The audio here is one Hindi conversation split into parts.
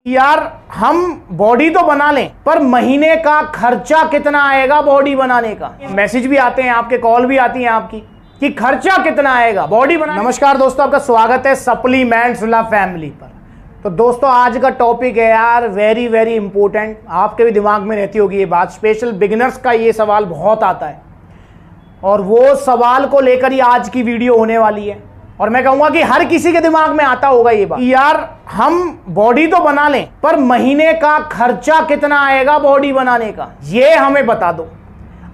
यार हम बॉडी तो बना लें पर महीने का खर्चा कितना आएगा बॉडी बनाने का। मैसेज भी आते हैं आपके, कॉल भी आती है आपकी कि खर्चा कितना आएगा बॉडी बनाने। नमस्कार दोस्तों, आपका स्वागत है सप्लीमेंट्स लव फैमिली पर। तो दोस्तों आज का टॉपिक है यार वेरी वेरी इंपॉर्टेंट, आपके भी दिमाग में रहती होगी ये बात। स्पेशल बिगिनर्स का ये सवाल बहुत आता है और वो सवाल को लेकर ही आज की वीडियो होने वाली है। और मैं कहूंगा कि हर किसी के दिमाग में आता होगा ये बात, यार हम बॉडी तो बना लें पर महीने का खर्चा कितना आएगा बॉडी बनाने का, ये हमें बता दो।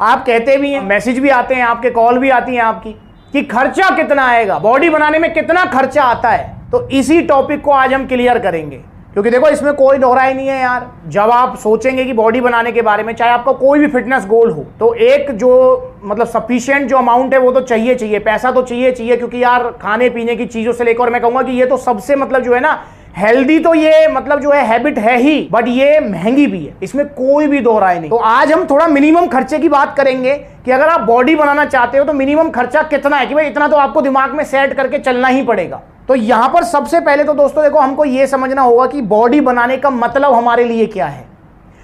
आप कहते भी हैं, मैसेज भी आते हैं आपके, कॉल भी आती हैं आपकी कि खर्चा कितना आएगा बॉडी बनाने में, कितना खर्चा आता है। तो इसी टॉपिक को आज हम क्लियर करेंगे, क्योंकि देखो इसमें कोई दोहराई नहीं है यार। जब आप सोचेंगे कि बॉडी बनाने के बारे में, चाहे आपका कोई भी फिटनेस गोल हो, तो एक जो मतलब सफिशिएंट जो अमाउंट है वो तो चाहिए, पैसा तो चाहिए, क्योंकि यार खाने पीने की चीजों से लेकर, और मैं कहूंगा कि ये तो सबसे मतलब जो है ना हेल्दी, तो ये मतलब जो है हैबिट है ही, बट ये महंगी भी है, इसमें कोई भी दो राय नहीं। तो आज हम थोड़ा मिनिमम खर्चे की बात करेंगे कि अगर आप बॉडी बनाना चाहते हो तो मिनिमम खर्चा कितना है, कि भाई इतना तो आपको दिमाग में सेट करके चलना ही पड़ेगा। तो यहां पर सबसे पहले तो दोस्तों देखो, हमको यह समझना होगा कि बॉडी बनाने का मतलब हमारे लिए क्या है,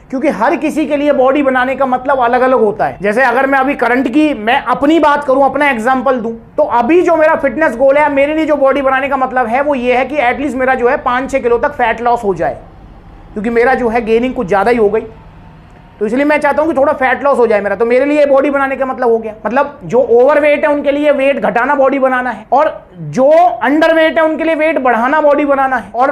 क्योंकि हर किसी के लिए बॉडी बनाने का मतलब अलग अलग होता है। जैसे अगर मैं अभी करंट की मैं अपनी बात करूं, अपना एग्जांपल दूं, तो अभी जो मेरा फिटनेस गोल है, मेरे लिए जो बॉडी बनाने का मतलब है वो ये है कि एटलीस्ट मेरा जो है 5-6 किलो तक फैट लॉस हो जाए, क्योंकि मेरा जो है गेनिंग कुछ ज्यादा ही हो गई। तो इसलिए मैं चाहता हूं कि थोड़ा फैट लॉस हो जाए मेरा, तो मेरे लिए बॉडी बनाने का मतलब हो गया। मतलब जो ओवरवेट है उनके लिए वेट घटाना बॉडी बनाना है, और जो अंडरवेट है उनके लिए वेट बढ़ाना बॉडी बनाना है। और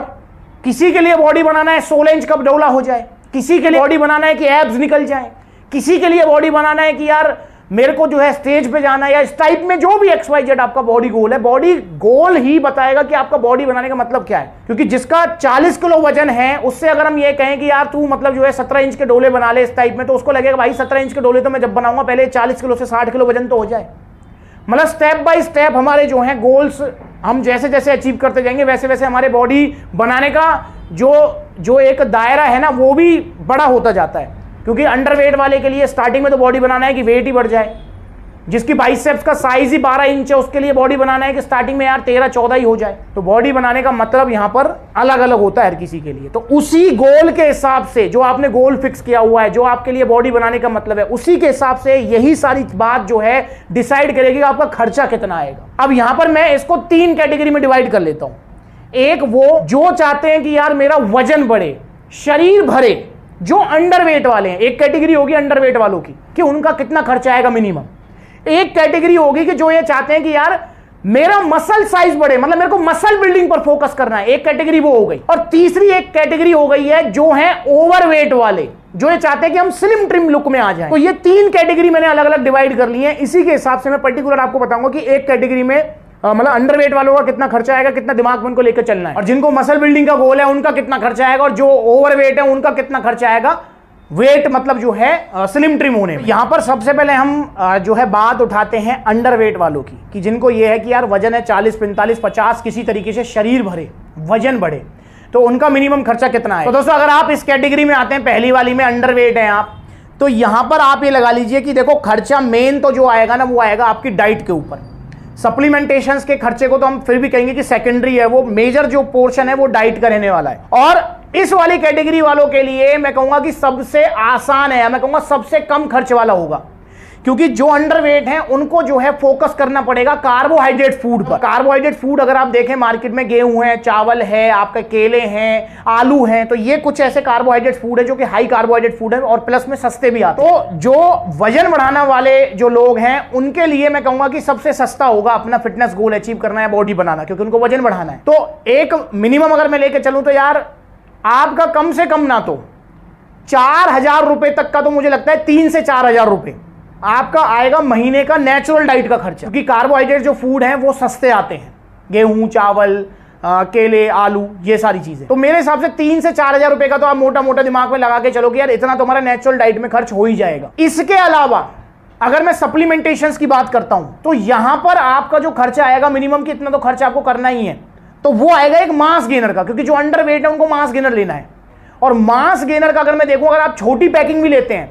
किसी के लिए बॉडी बनाना है 16 इंच कप डोला हो जाए, किसी के लिए बॉडी बनाना है कि एब्स निकल जाए, किसी के लिए बॉडी बनाना है कि यार मेरे को जो है स्टेज पे जाना है, या इस टाइप में जो भी XYZ आपका बॉडी गोल है, बॉडी गोल ही बताएगा कि आपका बॉडी बनाने का मतलब क्या है। क्योंकि जिसका 40 किलो वजन है, उससे अगर हम ये कहें कि यार तू मतलब जो है 17 इंच के डोले बना ले इस टाइप में, तो उसको लगेगा भाई 17 इंच के डोले तो मैं जब बनाऊंगा पहले 40 किलो से 60 किलो वजन तो हो जाए। मतलब स्टेप बाय स्टेप हमारे जो है गोल्स हम जैसे जैसे अचीव करते जाएंगे, वैसे वैसे हमारे बॉडी बनाने का जो एक दायरा है ना वो भी बड़ा होता जाता है। क्योंकि अंडरवेट वाले के लिए स्टार्टिंग में तो बॉडी बनाना है कि वेट ही बढ़ जाए, जिसकी बाइसेप्स का साइज ही 12 इंच है उसके लिए बॉडी बनाना है कि स्टार्टिंग में यार 13-14 ही हो जाए। तो बॉडी बनाने का मतलब यहां पर अलग अलग होता है हर किसी के लिए। तो उसी गोल के हिसाब से जो आपने गोल फिक्स किया हुआ है, जो आपके लिए बॉडी बनाने का मतलब है, उसी के हिसाब से यही सारी बात जो है डिसाइड करेगी कि आपका खर्चा कितना आएगा। अब यहां पर मैं इसको 3 कैटेगरी में डिवाइड कर लेता हूं। एक वो जो चाहते हैं कि यार मेरा वजन बढ़े, शरीर भरे, जो अंडरवेट वाले हैं, एक कैटेगरी होगी अंडरवेट वालों की कि उनका कितना खर्चा आएगा मिनिमम। एक कैटेगरी होगी कि जो ये चाहते हैं कि यार मेरा मसल साइज बढ़े, मतलब मेरे को मसल बिल्डिंग पर फोकस करना है, एक कैटेगरी वो हो गई। और तीसरी एक कैटेगरी हो गई है जो है ओवरवेट वाले, जो ये चाहते हैं कि हम स्लिम ट्रिम लुक में आ जाएं। तो ये 3 कैटेगरी मैंने अलग अलग डिवाइड कर ली है। इसी के हिसाब से मैं पर्टिकुलर आपको बताऊंगा कि एक कैटेगरी में मतलब अंडरवेट वालों का कितना खर्चा आएगा, कितना दिमाग में उनको लेकर चलना है, और जिनको मसल बिल्डिंग का गोल है उनका कितना खर्चा आएगा, और जो ओवरवेट है उनका कितना खर्चा आएगा वेट मतलब जो है स्लिम ट्रिम होने में। यहां पर सबसे पहले हम जो है बात उठाते हैं अंडरवेट वालों की, कि जिनको ये है कि यार वजन है 40, 45, 50, किसी तरीके से शरीर भरे, वजन बढ़े, तो उनका मिनिमम खर्चा कितना है। तो दोस्तों अगर आप इस कैटेगरी में आते हैं, पहली वाली में अंडरवेट हैं आप, तो यहां पर आप ये लगा लीजिए कि देखो खर्चा मेन तो जो आएगा ना वो आएगा आपकी डाइट के ऊपर। सप्लीमेंटेशंस के खर्चे को तो हम फिर भी कहेंगे कि सेकेंडरी है, वो मेजर जो पोर्शन है वो डाइट का रहने वाला है। और इस वाली कैटेगरी वालों के लिए मैं कहूंगा कि सबसे आसान है, मैं कहूंगा सबसे कम खर्च वाला होगा, क्योंकि जो अंडरवेट हैं उनको जो है फोकस करना पड़ेगा कार्बोहाइड्रेट फूड पर। कार्बोहाइड्रेट फूड अगर आप देखें मार्केट में, गेहूं है, चावल है, आपका केले हैं, आलू हैं, तो ये कुछ ऐसे कार्बोहाइड्रेट फूड है जो कि हाई कार्बोहाइड्रेट फूड है और प्लस में सस्ते भी आते हैं। तो जो वजन बढ़ाने वाले जो लोग हैं उनके लिए मैं कहूंगा कि सबसे सस्ता होगा अपना फिटनेस गोल अचीव करना है, बॉडी बनाना, क्योंकि उनको वजन बढ़ाना है। तो एक मिनिमम अगर मैं लेके चलूं तो यार आपका कम से कम ना तो 4,000 रुपए तक का, तो मुझे लगता है 3 से 4,000 रुपए आपका आएगा महीने का नेचुरल डाइट का खर्चा, क्योंकि कार्बोहाइड्रेट जो फूड हैं वो सस्ते आते हैं, गेहूं, चावल, केले, आलू, ये सारी चीजें। तो मेरे हिसाब से 3 से 4,000 रुपए का तो आप मोटा मोटा दिमाग में लगा के चलो कि यार इतना तो हमारा नेचुरल डाइट में खर्च हो ही जाएगा। इसके अलावा अगर मैं सप्लीमेंटेशंस की बात करता हूं तो यहां पर आपका जो खर्चा आएगा मिनिमम कि इतना तो खर्चा आपको करना ही है, तो वो आएगा एक मास गेनर का, क्योंकि जो अंडरवेट है उनको मास गेनर लेना है। और मास गेनर का अगर मैं देखूं, अगर आप छोटी पैकिंग भी लेते हैं,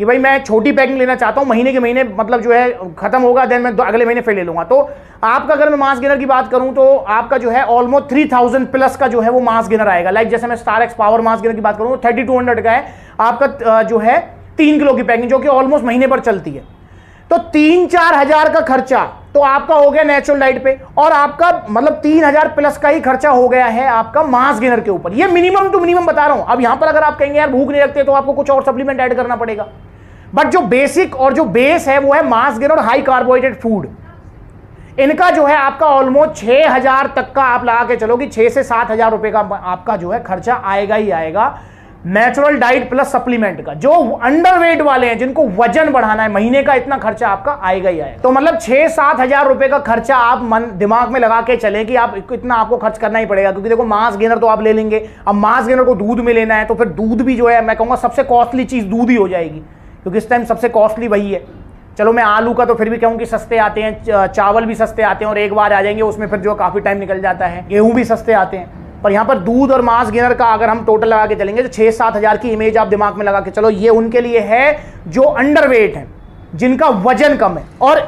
कि भाई मैं छोटी पैकिंग लेना चाहता हूं, महीने के महीने मतलब जो है खत्म होगा, देन मैं अगले महीने फिर ले लूंगा। तो आपका अगर मैं मास गेनर की बात करूं तो आपका जो है ऑलमोस्ट 3000 प्लस का जो है वो मास गेनर आएगा। लाइक जैसे मैं star x power mass gainer की बात करूं 3200 का है आपका जो है 3 किलो की पैकिंग, जो कि ऑलमोस्ट महीने पर चलती है। तो 3-4 हजार का खर्चा तो आपका हो गया नेचुरल डाइट पे, और आपका मतलब 3000 प्लस का ही खर्चा हो गया है आपका मास गेनर के ऊपर। ये मिनिमम टू मिनिमम बता रहा हूं। अब यहां पर अगर आप कहेंगे यार भूख नहीं लगती तो आपको कुछ और सप्लीमेंट ऐड करना पड़ेगा, बट जो बेसिक और जो बेस है वो है मास गेनर और हाई कार्बोहाइड्रेट फूड। इनका जो है आपका ऑलमोस्ट 6000 तक का आप लगा के चलो कि 6 से 7 हजार रुपए का आपका जो है खर्चा आएगा ही आएगा नेचुरल डाइट प्लस सप्लीमेंट का। जो अंडरवेट वाले हैं जिनको वजन बढ़ाना है, महीने का इतना खर्चा आपका आएगा ही आएगा। तो मतलब 6-7 हजार रुपए का खर्चा आप मन दिमाग में लगा के चलें कि आप इतना आपको खर्च करना ही पड़ेगा। क्योंकि देखो मास गेनर तो आप ले लेंगे, अब मास गेनर को दूध में लेना है तो फिर दूध भी जो है मैं कहूंगा सबसे कॉस्टली चीज दूध ही हो जाएगी, क्योंकि इस टाइम सबसे कॉस्टली वही है। चलो मैं आलू का तो फिर भी कहूँ कि सस्ते आते हैं, चावल भी सस्ते आते हैं और एक बार आ जाएंगे उसमें फिर जो काफी टाइम निकल जाता है, गेहूं भी सस्ते आते हैं। पर यहाँ पर दूध और मास गेनर का अगर हम टोटल लगा के चलेंगे तो 6-7 हजार की इमेज आप दिमाग में लगा के चलो। ये उनके लिए है जो अंडरवेट है, जिनका वजन कम है। और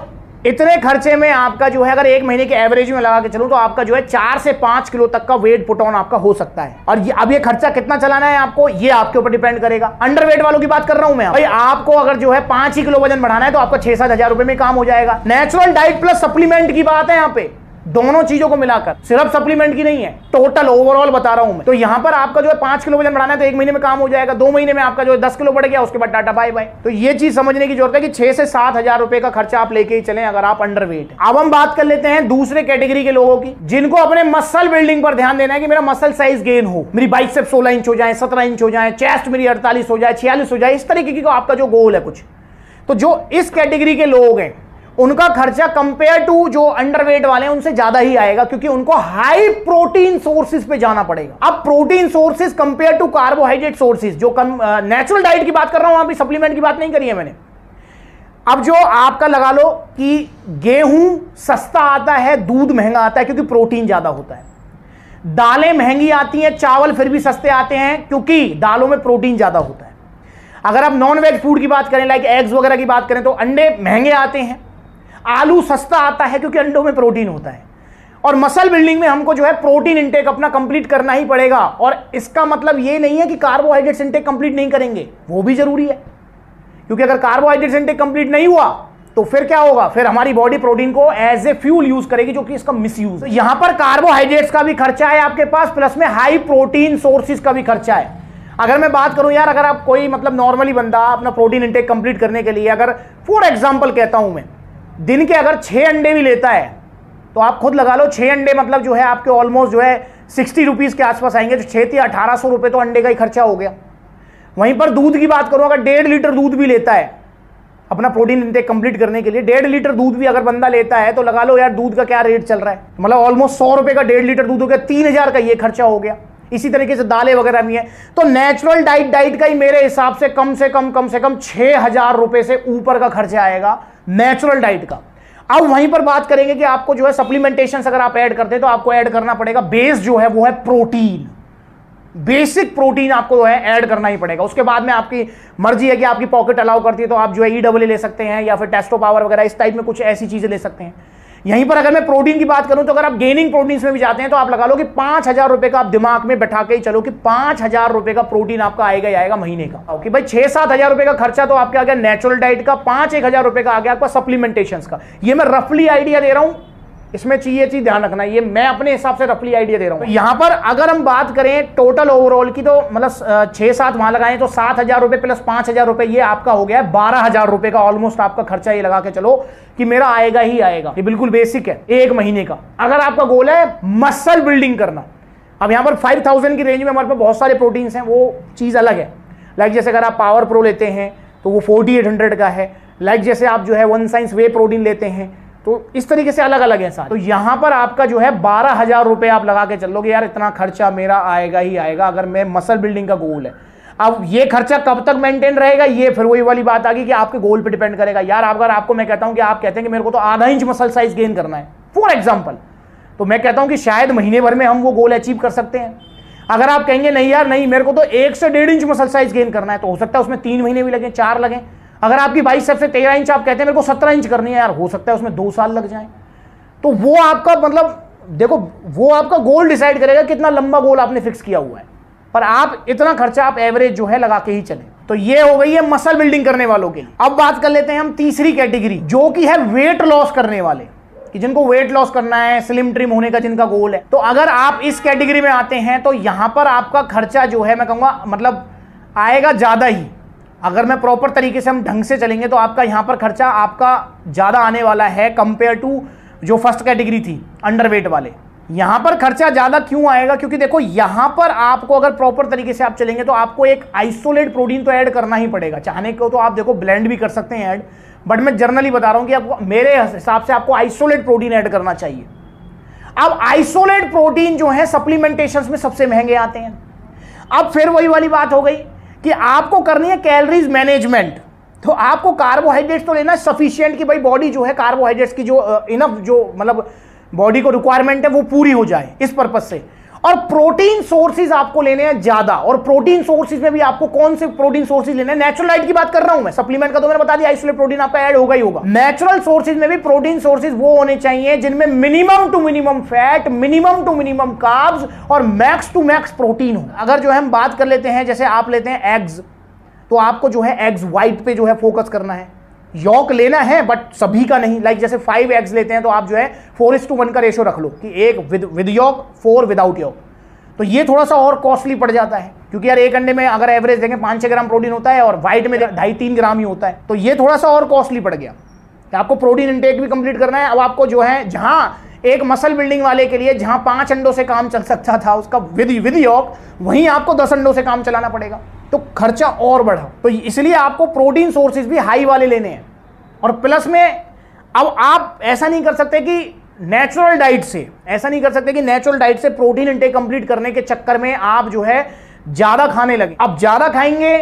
इतने खर्चे में आपका जो है अगर एक महीने के एवरेज में लगा के चलो तो आपका जो है 4 से 5 किलो तक का वेट पुट ऑन आपका हो सकता है। और अब ये खर्चा कितना चलाना है आपको, ये आपके ऊपर डिपेंड करेगा। अंडरवेट वालों की बात कर रहा हूं मैं भाई, आपको अगर जो है 5 ही किलो वजन बढ़ाना है तो आपका 6-7 हजार रुपए में काम हो जाएगा। नेचुरल डाइट प्लस सप्लीमेंट की बात है यहाँ पे, दोनों चीजों को मिलाकर, सिर्फ सप्लीमेंट की नहीं है, टोटल ओवरऑल बता रहा हूं मैं। तो यहां पर आपका जो है 5 किलो वजन बढ़ाना है तो एक महीने में काम हो जाएगा, 2 महीने में आपका जो है 10 किलो बढ़ गया, उसके बाद टाटा बाय बाय। तो ये चीज समझने की जरूरत है कि 6 से 7 हजार रुपए का खर्चा आप लेके ही चलें अगर आप अंडरवेट है। अब हम बात कर लेते हैं दूसरे कैटेगरी के लोगों की, जिनको अपने मसल बिल्डिंग पर ध्यान देना है कि मेरा मसल साइज गेन हो, मेरी बाइसेप्स 16 इंच हो जाए, 17 इंच हो जाए, चेस्ट मेरी 48 हो जाए, 46 हो जाए, इस तरीके की आपका जो गोल है कुछ। तो जो इस कैटेगरी के लोग हैं उनका खर्चा कंपेयर टू जो अंडरवेट वाले हैं उनसे ज्यादा ही आएगा, क्योंकि उनको हाई प्रोटीन सोर्सेज पे जाना पड़ेगा। अब protein sources compare to carbohydrate sources, जो नेचुरल डाइट की बात कर रहा हूं, अभी सप्लीमेंट की बात नहीं करी है मैंने। अब जो आपका लगा लो कि गेहूं सस्ता आता है, दूध महंगा आता है क्योंकि प्रोटीन ज्यादा होता है, दालें महंगी आती हैं, चावल फिर भी सस्ते आते हैं क्योंकि दालों में प्रोटीन ज्यादा होता है। अगर आप नॉन वेज फूड की बात करें, लाइक एग्स वगैरह की बात करें, तो अंडे महंगे आते हैं, आलू सस्ता आता है क्योंकि अंडों में प्रोटीन होता है। और मसल बिल्डिंग में हमको जो है प्रोटीन इंटेक अपना कंप्लीट करना ही पड़ेगा। और इसका मतलब ये नहीं है कि कार्बोहाइड्रेट्स इंटेक कंप्लीट नहीं करेंगे, वो भी जरूरी है, क्योंकि अगर कार्बोहाइड्रेट्स इंटेक कंप्लीट नहीं हुआ तो फिर क्या होगा, फिर हमारी बॉडी प्रोटीन को एज ए फ्यूल यूज करेगी, जो कि इसका मिसयूज। तो यहां पर कार्बोहाइड्रेट्स का भी खर्चा है आपके पास, प्लस में हाई प्रोटीन सोर्सेज का भी खर्चा है। अगर मैं बात करूं यार, अगर आप कोई मतलब नॉर्मली बंदा अपना प्रोटीन इंटेक कंप्लीट करने के लिए अगर फॉर एग्जांपल कहता हूं मैं, दिन के अगर 6 अंडे भी लेता है तो आप खुद लगा लो 6 अंडे मतलब जो है आपके ऑलमोस्ट जो है 60 रुपीज के आसपास आएंगे, तो 6 या 1800 रुपए तो अंडे का ही खर्चा हो गया। वहीं पर दूध की बात करो, अगर 1.5 लीटर दूध भी लेता है अपना प्रोटीन इंटेक कंप्लीट करने के लिए, 1.5 लीटर दूध भी अगर बंदा लेता है तो लगा लो यार दूध का क्या रेट चल रहा है, मतलब ऑलमोस्ट 100 रुपए का 1.5 लीटर दूध हो गया, 3000 का ये खर्चा हो गया। इसी तरीके से दालें वगैरह भी है। तो नेचुरल डाइट का ही मेरे हिसाब से कम से कम 6000 रुपए से ऊपर का खर्चा आएगा नेचुरल डाइट का। अब वहीं पर बात करेंगे कि आपको जो है सप्लीमेंटेशन अगर आप ऐड करते हैं तो आपको ऐड करना पड़ेगा बेस जो है वो है प्रोटीन, बेसिक प्रोटीन आपको जो है ऐड करना ही पड़ेगा। उसके बाद में आपकी मर्जी है कि आपकी पॉकेट अलाउ करती है तो आप जो है EAA ले सकते हैं या फिर टेस्टो पावर वगैरह इस टाइप में कुछ ऐसी चीजें ले सकते हैं। यहीं पर अगर मैं प्रोटीन की बात करूं तो अगर आप गेनिंग प्रोटीन में भी जाते हैं तो आप लगा लो कि 5000 रुपए का आप दिमाग में बैठा के ही चलो कि 5000 रुपए का प्रोटीन आपका आएगा ही आएगा महीने का। ओके भाई, 6-7 हजार रुपए का खर्चा तो आपके आ गया नेचुरल डाइट का, 5-1 हजार रुपए का आ गया आपका सप्लीमेंटेशन का। ये मैं रफली आइडिया दे रहा हूं, इसमें ये चीज ध्यान रखना, ये मैं अपने हिसाब से रफली आइडिया दे रहा हूं। तो यहां पर अगर हम बात करें टोटल ओवरऑल की तो मतलब 6-7 वहां लगाएं तो 7000 रुपए प्लस 5000 रुपए ये आपका हो गया है 12000 रुपए का ऑलमोस्ट आपका खर्चा ये लगा के चलो कि मेरा आएगा ही आएगा। ये बिल्कुल बेसिक है एक महीने का। अगर आपका गोल है मसल बिल्डिंग करना, अब यहां पर 5000 की रेंज में हमारे पास बहुत सारे प्रोटीन्स हैं, वो चीज अलग है। लाइक जैसे अगर आप पावर प्रो लेते हैं तो वो 4800 का है। लाइक जैसे आप जो है वन साइंस वे प्रोटीन लेते हैं तो इस तरीके से अलग अलग है सारे। तो यहां पर आपका जो है 12000 रुपए आप लगा के चलोगे यार इतना खर्चा मेरा आएगा ही आएगा अगर मैं मसल बिल्डिंग का गोल है। अब ये खर्चा कब तक मेंटेन रहेगा, ये फिर वही वाली बात आ गई कि आपके गोल पे डिपेंड करेगा। यार अगर आपको मैं कहता हूं कि आप कहते हैं कि मेरे को तो आधा इंच मसल साइज गेन करना है फॉर एग्जाम्पल, तो मैं कहता हूं कि शायद महीने भर में हम वो गोल अचीव कर सकते हैं। अगर आप कहेंगे नहीं यार नहीं मेरे को तो 1 से 1.5 इंच मसल साइज गेन करना है, तो हो सकता है उसमें 3 महीने भी लगे 4 लगे, अगर आपकी बाइसेप से 13 इंच आप कहते हैं मेरे को 17 इंच करनी है यार, हो सकता है उसमें 2 साल लग जाए। तो वो आपका मतलब देखो, वो आपका गोल डिसाइड करेगा कितना लंबा गोल आपने फिक्स किया हुआ है, पर आप इतना खर्चा आप एवरेज जो है लगा के ही चलें। तो ये हो गई है मसल बिल्डिंग करने वालों के लिए। अब बात कर लेते हैं हम तीसरी कैटेगरी, जो कि है वेट लॉस करने वाले, कि जिनको वेट लॉस करना है, स्लिम ट्रिम होने का जिनका गोल है। तो अगर आप इस कैटेगरी में आते हैं तो यहां पर आपका खर्चा जो है मैं कहूंगा मतलब आएगा ज्यादा ही। अगर मैं प्रॉपर तरीके से हम ढंग से चलेंगे तो आपका यहां पर खर्चा आपका ज्यादा आने वाला है कंपेयर टू जो फर्स्ट कैटेगरी थी अंडरवेट वाले। यहां पर खर्चा ज्यादा क्यों आएगा? क्योंकि देखो यहां पर आपको अगर प्रॉपर तरीके से आप चलेंगे तो आपको एक आइसोलेट प्रोटीन तो ऐड करना ही पड़ेगा। चाहने को तो आप देखो ब्लेंड भी कर सकते हैं ऐड, बट मैं जनरली बता रहा हूं कि आपको, मेरे हिसाब से आपको आइसोलेट प्रोटीन ऐड करना चाहिए। अब आइसोलेट प्रोटीन जो है सप्लीमेंटेशंस में सबसे महंगे आते हैं। अब फिर वही वाली बात हो गई कि आपको करनी है कैलोरीज मैनेजमेंट, तो आपको कार्बोहाइड्रेट्स तो लेना है सफिशिएंट कि भाई बॉडी जो है कार्बोहाइड्रेट्स की जो इनफ जो मतलब बॉडी को रिक्वायरमेंट है वो पूरी हो जाए, इस पर्पज से। और प्रोटीन सोर्सेज आपको लेने हैं ज्यादा, और प्रोटीन सोर्सेज में भी आपको कौन से प्रोटीन सोर्सेज लेने हैं? नेचुरल डाइट की बात कर रहा हूं मैं, सप्लीमेंट का तो मैंने बता दिया, आइसोलेट प्रोटीन आपका ऐड होगा ही होगा। नेचुरल सोर्सेज में भी प्रोटीन सोर्सेज वो होने चाहिए जिनमें minimum to minimum fat, minimum to minimum carbs और मैक्स टू मैक्स प्रोटीन हो। अगर जो है हम बात कर लेते हैं, जैसे आप लेते हैं एग्स, तो आपको जो है एग्स व्हाइट पे जो है फोकस करना है। यॉक लेना है बट सभी का नहीं, लाइक जैसे 5 एग्स लेते हैं तो आप जो है 4:1 का रेशो रख लो कि एक विद यॉक, 4 विदाउट यॉक। तो ये थोड़ा सा और कॉस्टली पड़ जाता है, क्योंकि यार एक अंडे में अगर एवरेज देखें 5-6 ग्राम प्रोटीन होता है और व्हाइट में 2.5-3 ग्राम ही होता है, तो ये थोड़ा सा और कॉस्टली पड़ गया कि आपको प्रोटीन इंटेक भी कंप्लीट करना है। अब आपको जो है जहां एक मसल बिल्डिंग वाले के लिए जहां 5 अंडों से काम चल सकता था उसका विद यॉक, वहीं आपको 10 अंडों से काम चलाना पड़ेगा, तो खर्चा और बढ़ा। तो इसलिए आपको प्रोटीन सोर्सेज भी हाई वाले लेने हैं। और प्लस में अब आप ऐसा नहीं कर सकते कि नेचुरल डाइट से, नेचुरल डाइट से प्रोटीन इंटेक कंप्लीट करने के चक्कर में आप जो है ज्यादा खाने लगे। अब ज्यादा खाएंगे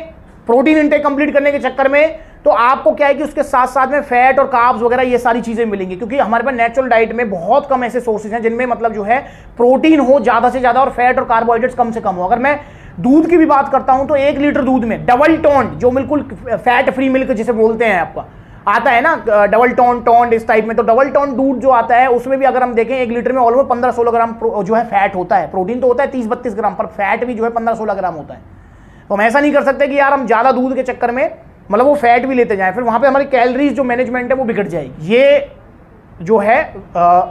प्रोटीन इंटेक कंप्लीट करने के चक्कर में, तो आपको क्या है कि उसके साथ साथ में फैट और कार्ब्स वगैरह ये सारी चीजें मिलेंगी, क्योंकि हमारे पास नेचुरल डाइट में बहुत कम ऐसे सोर्सेज हैं जिनमें मतलब जो है प्रोटीन हो ज्यादा से ज्यादा और फैट और कार्बोहाइड्रेट्स कम से कम हो। अगर मैं दूध की भी बात करता हूं तो 1 लीटर दूध में डबल टोन, जो बिल्कुल फैट फ्री मिल्क जिसे बोलते हैं आपका आता है ना, डबल टोन इस टाइप में, तो डबल टोन दूध जो आता है उसमें भी अगर हम देखें 1 लीटर में ऑलमोस्ट 15-16 ग्राम जो है फैट होता है। प्रोटीन तो होता है 30-32 ग्राम, पर फैट भी जो है 15-16 ग्राम होता है। तो हम ऐसा नहीं कर सकते कि यार हम ज्यादा दूध के चक्कर में मतलब वो फैट भी लेते जाएं, फिर वहां पे हमारी कैलोरीज जो मैनेजमेंट है वो बिगड़ जाएगी। ये जो है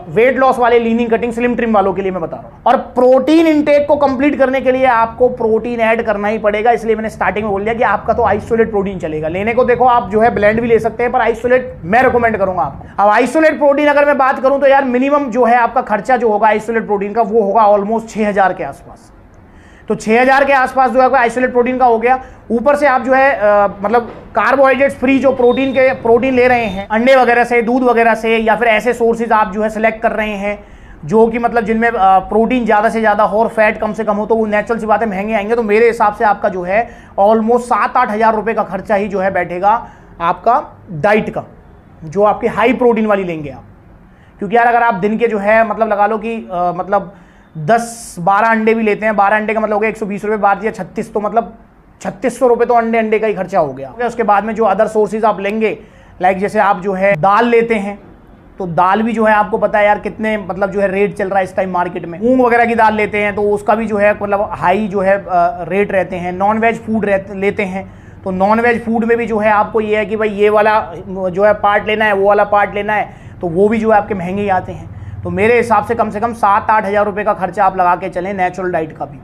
वेट लॉस वाले, लीनिंग कटिंग, स्लिम ट्रिम वालों के लिए मैं बता रहा हूं। और प्रोटीन इंटेक को कंप्लीट करने के लिए आपको प्रोटीन ऐड करना ही पड़ेगा, इसलिए मैंने स्टार्टिंग में बोल दिया कि आपका तो आइसोलेट प्रोटीन चलेगा। लेने को देखो आप जो है ब्लेंड भी ले सकते हैं, पर आइसोलेट मैं रिकमेंड करूंगा आपको। अब आइसोलेट प्रोटीन अगर मैं बात करूं तो यार मिनिमम जो है आपका खर्चा जो होगा आइसोलेट प्रोटीन का वो होगा ऑलमोस्ट 6000 के आसपास। तो 6000 के आसपास जो है आइसोलेट प्रोटीन का हो गया। ऊपर से आप जो है मतलब कार्बोहाइड्रेट्स फ्री जो प्रोटीन ले रहे हैं अंडे वगैरह से, दूध वगैरह से, या फिर ऐसे सोर्सेज आप जो है सिलेक्ट कर रहे हैं जो कि मतलब जिनमें प्रोटीन ज़्यादा से ज़्यादा हो और फैट कम से कम हो, तो वो नेचुरल सी बातें महंगे आएंगे। तो मेरे हिसाब से आपका जो है ऑलमोस्ट 7-8 हज़ार रुपये का खर्चा ही जो है बैठेगा आपका डाइट का, जो आपकी हाई प्रोटीन वाली लेंगे आप। क्योंकि यार अगर आप दिन के जो है मतलब लगा लो कि मतलब 10-12 अंडे भी लेते हैं, 12 अंडे का मतलब हो गया 120 रुपये, 12 या 36, तो मतलब 3600 रुपये तो अंडे का ही खर्चा हो गया। उसके बाद में जो अदर सोर्सेज आप लेंगे, लाइक जैसे आप जो है दाल लेते हैं, तो दाल भी जो है आपको पता है यार कितने मतलब जो है रेट चल रहा है इस टाइम मार्केट में। मूंग वगैरह की दाल लेते हैं तो उसका भी जो है मतलब हाई जो है रेट रहते हैं। नॉन वेज फूड लेते हैं तो नॉन वेज फूड में भी जो है आपको ये है कि भाई ये वाला जो है पार्ट लेना है, वो वाला पार्ट लेना है, तो वो भी जो है आपके महंगे ही आते हैं। तो मेरे हिसाब से कम 7-8 हज़ार रुपये का खर्चा आप लगा के चलें। नेचुरल डाइट का भी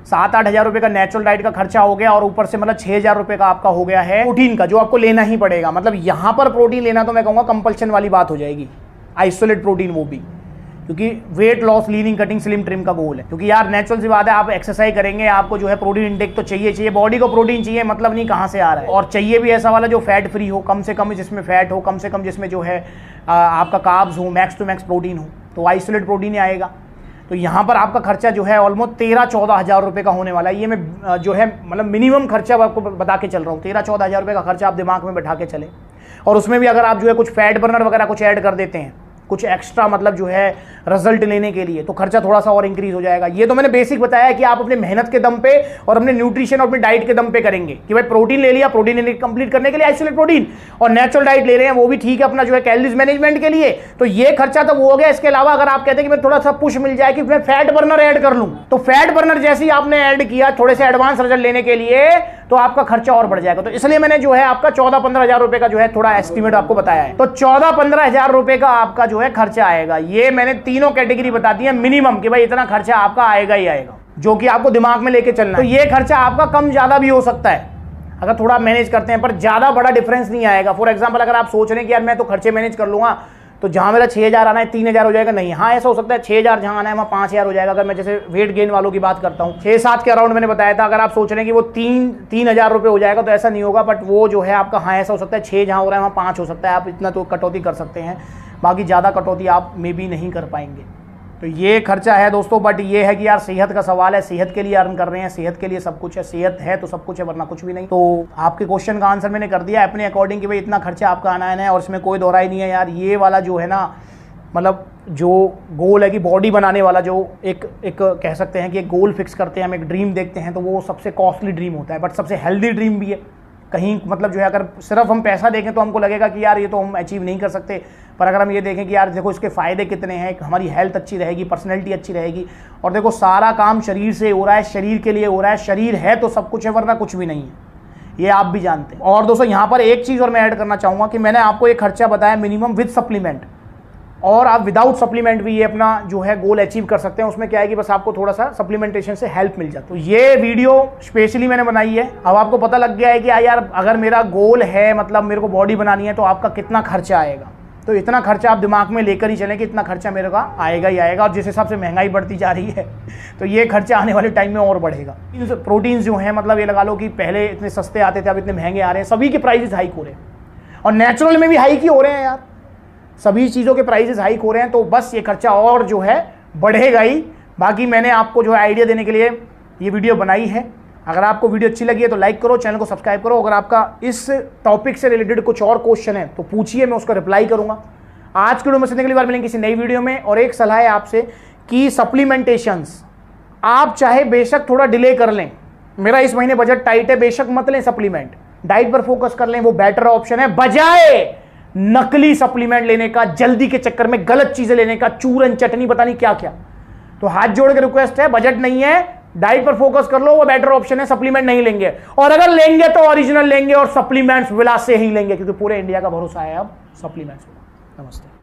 7-8 हज़ार रुपये का नेचुरल डाइट का खर्चा हो गया, और ऊपर से मतलब 6,000 रुपये का आपका हो गया है प्रोटीन का, जो आपको लेना ही पड़ेगा। मतलब यहाँ पर प्रोटीन लेना तो मैं कहूँगा कंपल्शन वाली बात हो जाएगी, आइसोलेट प्रोटीन वो भी, क्योंकि weight loss, leaning, cutting, slim trim का गोल है। क्योंकि यार नेचुरल सी बात है, आप एक्सरसाइज करेंगे आपको जो है प्रोटीन इंटेक तो चाहिए, बॉडी को प्रोटीन चाहिए, मतलब नहीं कहाँ से आ रहा है। और चाहिए भी ऐसा वाला जो फैट फ्री हो, कम से कम जिसमें फैट हो, कम से कम जिसमें जो है आपका कार्ब्स हो, मैक्स टू मैक्स प्रोटीन हो, तो आइसोलेट प्रोटीन ही आएगा। तो यहाँ पर आपका खर्चा जो है ऑलमोस्ट 13-14 हज़ार रुपये का होने वाला है। ये मैं जो है मतलब मिनिमम खर्चा आपको बता के चल रहा हूँ, 13-14 हज़ार रुपये का खर्चा आप दिमाग में बैठा के चले। और उसमें भी अगर आप जो है कुछ फैट बर्नर वगैरह कुछ ऐड कर देते हैं, कुछ एक्स्ट्रा मतलब जो है रिजल्ट लेने के लिए, तो खर्चा थोड़ा सा और इंक्रीज हो जाएगा। ये तो मैंने बेसिक बताया कि आप अपने मेहनत के दम पे और अपने न्यूट्रिशन और अपनी डाइट के दम पे करेंगे कि भाई प्रोटीन ले लिया, प्रोटीन कंप्लीट करने के लिए आइसोलेट प्रोटीन, और नेचुरल डाइट ले रहे हैं वो भी ठीक है अपना जो है कैलोरीज मैनेजमेंट के लिए, तो ये खर्चा तो वो हो गया। इसके अलावा अगर आप कहते हैं कि मैं थोड़ा सा पुश मिल जाए कि मैं फैट बर्नर ऐड कर लूं, तो फैट बर्नर जैसे ही आपने ऐड किया थोड़े से एडवांस रिजल्ट लेने के लिए, तो आपका खर्चा और बढ़ जाएगा। तो इसलिए मैंने जो है आपका 14-15 हजार रुपए का जो है थोड़ा एस्टिमेट आपको बताया है। तो 14-15 हजार रुपए का आपका जो है खर्चा आएगा। ये मैंने तीनों कैटेगरी बता दी है मिनिमम कि भाई इतना खर्चा आपका आएगा ही आएगा, जो कि आपको दिमाग में लेके चलना है। तो ये खर्चा आपका कम ज्यादा भी हो सकता है अगर थोड़ा मैनेज करते हैं, पर ज्यादा बड़ा डिफरेंस नहीं आएगा। फॉर एग्जाम्पल अगर आप सोच रहे हैं कि यार मैं तो खर्चे मैनेज कर लूंगा, तो जहां मेरा 6000 आना है 3000 हो जाएगा, नहीं, हाँ ऐसा हो सकता है 6000 जहां आना है वहां 5000 हो जाएगा। अगर मैं जैसे वेट गेन वालों की बात करता हूँ 6-7 के अराउंड मैंने बताया था, अगर आप सोच रहे हैं कि वो 3,000 रुपये हो जाएगा, तो ऐसा नहीं होगा। बट वो जो है आपका, हाँ ऐसा हो सकता है 6 जहां हो रहा है वहां 5 हो सकता है। आप इतना तो कटौती कर सकते हैं, बाकी ज़्यादा कटौती आप मे बी नहीं कर पाएंगे। तो ये खर्चा है दोस्तों। बट ये है कि यार सेहत का सवाल है, सेहत के लिए अर्न कर रहे हैं, सेहत के लिए सब कुछ है, सेहत है तो सब कुछ है, वरना कुछ भी नहीं। तो आपके क्वेश्चन का आंसर मैंने कर दिया अपने अकॉर्डिंग कि भाई इतना खर्चा आपका आना है, और इसमें कोई दोहराई नहीं है यार। ये वाला जो है ना, मतलब जो गोल है कि बॉडी बनाने वाला, जो एक कह सकते हैं कि एक गोल फिक्स करते हैं हम, एक ड्रीम देखते हैं, तो वो सबसे कॉस्टली ड्रीम होता है, बट सबसे हेल्दी ड्रीम भी है। कहीं मतलब जो है अगर सिर्फ हम पैसा देखें तो हमको लगेगा कि यार ये तो हम अचीव नहीं कर सकते, पर अगर हम ये देखें कि यार देखो इसके फ़ायदे कितने हैं, हमारी हेल्थ अच्छी रहेगी, पर्सनैलिटी अच्छी रहेगी, और देखो सारा काम शरीर से हो रहा है, शरीर के लिए हो रहा है, शरीर है तो सब कुछ है, वरना कुछ भी नहीं है, ये आप भी जानते हैं। और दोस्तों यहाँ पर एक चीज़ और मैं ऐड करना चाहूँगा कि मैंने आपको एक खर्चा बताया मिनिमम विद सप्लीमेंट, और आप विदाउट सप्लीमेंट भी ये अपना जो है गोल अचीव कर सकते हैं। उसमें क्या है कि बस आपको थोड़ा सा सप्लीमेंटेशन से हेल्प मिल जाती है। तो ये वीडियो स्पेशली मैंने बनाई है, अब आपको पता लग गया है कि यार अगर मेरा गोल है, मतलब मेरे को बॉडी बनानी है, तो आपका कितना खर्चा आएगा। तो इतना खर्चा आप दिमाग में लेकर ही चलें कि इतना खर्चा मेरे का आएगा ही आएगा, और जिस हिसाब से महंगाई बढ़ती जा रही है तो ये खर्चा आने वाले टाइम में और बढ़ेगा। प्रोटीन्स जो हैं, मतलब ये लगा लो कि पहले इतने सस्ते आते थे, अब इतने महंगे आ रहे हैं, सभी के प्राइसेस हाइक हो रहे हैं, और नेचुरल में भी हाइक ही हो रहे हैं यार, सभी चीज़ों के प्राइसेस हाइक हो रहे हैं। तो बस ये खर्चा और जो है बढ़ेगा ही। बाकी मैंने आपको जो है आइडिया देने के लिए ये वीडियो बनाई है। अगर आपको वीडियो अच्छी लगी है तो लाइक करो, चैनल को सब्सक्राइब करो। अगर आपका इस टॉपिक से रिलेटेड कुछ और क्वेश्चन है तो पूछिए, मैं उसका रिप्लाई करूंगा। आज की वीडियो में से अगली बार मिलेंगे किसी नई वीडियो में। और एक सलाह है आपसे कि सप्लीमेंटेशंस आप चाहे बेशक थोड़ा डिले कर लें, मेरा इस महीने बजट टाइट है, बेशक मत लें सप्लीमेंट, डाइट पर फोकस कर लें, वो बेटर ऑप्शन है बजाय नकली सप्लीमेंट लेने का, जल्दी के चक्कर में गलत चीजें लेने का, चूरन चटनी पता नहीं क्या क्या। तो हाथ जोड़ के रिक्वेस्ट है, बजट नहीं है, डाइट पर फोकस कर लो, वो बेटर ऑप्शन है, सप्लीमेंट नहीं लेंगे, और अगर लेंगे तो ओरिजिनल लेंगे और सप्लीमेंट्स विलास से ही लेंगे, क्योंकि पूरे इंडिया का भरोसा है अब सप्लीमेंट्स। नमस्ते।